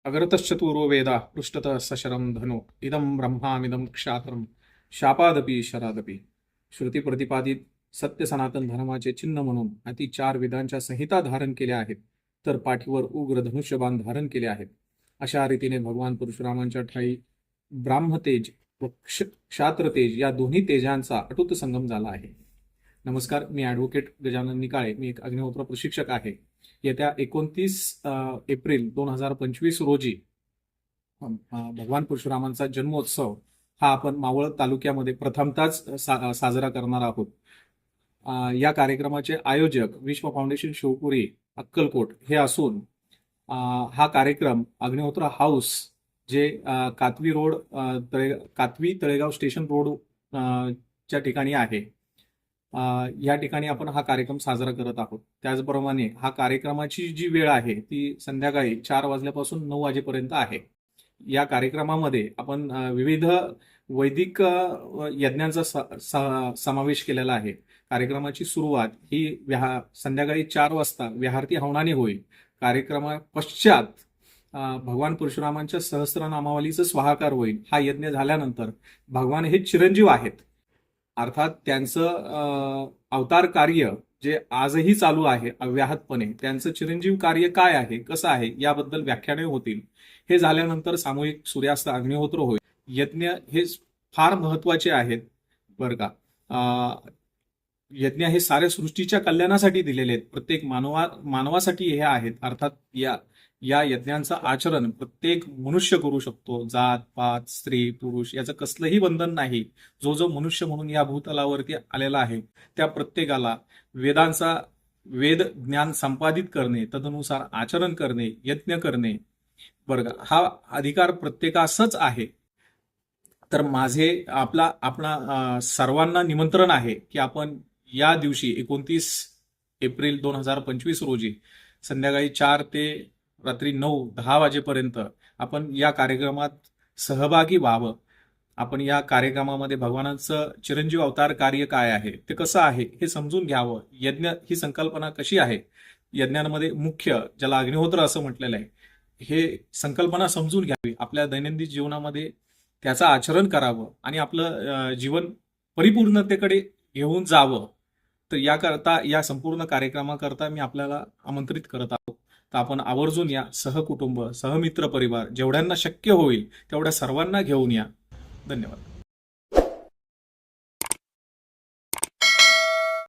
अग्रतश्चतुरो वेदा पृष्ठतः सशरं धनु इदं ब्रह्मामिदं क्षात्रं शापादपि शरादपि. श्रुती प्रतिपादित सत्य सनातन धर्माचे चिन्ह म्हणून अति 4 वेदांच्या संहिता धारण केल्या आहेत, तर पाठीवर उग्र धनुष्यबाण धारण केले आहेत. अशा रीतीने भगवान परशुरामांच्या ठाई ब्राह्मतेज व क्षात्रतेज या दोन्ही तेजांचा अटूट संगम झाला आहे. नमस्कार, मी ॲडव्होकेट गजानन निकाळे. मी एक अग्निहोत्र प्रशिक्षक आहे. येत्या 29 एप्रिल 2025 रोजी भगवान परशुरामांचा जन्मोत्सव हा आपण मावळ तालुक्यामध्ये प्रथमतःच साजरा करणार आहोत. या कार्यक्रमाचे आयोजक विश्व फाउंडेशन शिवपुरी अक्कलकोट हे असून हा कार्यक्रम अग्निहोत्र हाऊस जे कातवी रोड कातवी तळेगाव स्टेशन रोड च्या ठिकाणी आहे, या ठिकाणी आपण हा कार्यक्रम साजरा करत आहोत. त्याचप्रमाणे हा कार्यक्रमाची जी वेळ आहे ती संध्याकाळी 4 वाजल्यापासून 9 वाजेपर्यंत आहे. या कार्यक्रमामध्ये आपण विविध वैदिक यज्ञांचा समावेश केलेला आहे. कार्यक्रमाची सुरुवात ही संध्याकाळी 4 वाजता व्याहारती हवनाने होईल. कार्यक्रमा पश्चात भगवान परशुरामांच्या सहस्त्रनामावलीचं स्वाहाकार होईल. हा यज्ञ झाल्यानंतर भगवान हे चिरंजीव आहेत, अर्थात त्यांचं अवतार कार्य जे आजही चालू आहे अव्याहतपणे, त्यांचं चिरंजीव कार्य काय आहे, कसं आहे, याबद्दल व्याख्याने होतील. हे झाल्यानंतर सामूहिक सूर्यास्त अग्निहोत्र होईल. यज्ञ हे फार महत्वाचे आहेत बरं का. यज्ञ हे साऱ्या सृष्टीच्या कल्याणासाठी दिलेले आहेत. प्रत्येक मानवासाठी हे आहेत. अर्थात या यज्ञांचं आचरण प्रत्येक मनुष्य करू शकतो. जात पात स्त्री पुरुष याचं कसलंही बंधन नाही. जो मनुष्य म्हणून या भूतलावरती आलेला आहे त्या प्रत्येकाला वेद ज्ञान संपादित करणे, तदनुसार आचरण करणे, यज्ञ करणे बरं का, हा अधिकार प्रत्येकासच आहे. तर माझे आपला सर्वांना निमंत्रण आहे की आपण या दिवशी 29 एप्रिल 2025 रोजी संध्याकाळी 4 ते रात्री 9-10 वाजेपर्यंत आपण या कार्यक्रमात सहभागी व्हावं. आपण या कार्यक्रमामध्ये भगवानाचं चिरंजीव अवतार कार्य काय आहे, ते कसं आहे हे समजून घ्यावं. यज्ञ ही संकल्पना कशी आहे, यज्ञांमध्ये मुख्य ज्याला अग्निहोत्र असं म्हटलेलं आहे, हे संकल्पना समजून घ्यावी. आपल्या दैनंदिन जीवनामध्ये त्याचं आचरण करावं आणि आपलं जीवन परिपूर्णतेकडे घेऊन जावं. तर याकरता या संपूर्ण कार्यक्रमाकरता मी आपल्याला आमंत्रित करत आहोत. तर आपण आवर्जून या, सहकुटुंब सहमित्र परिवार जेवढ्यांना शक्य होईल तेवढ्या सर्वांना घेऊन या. धन्यवाद.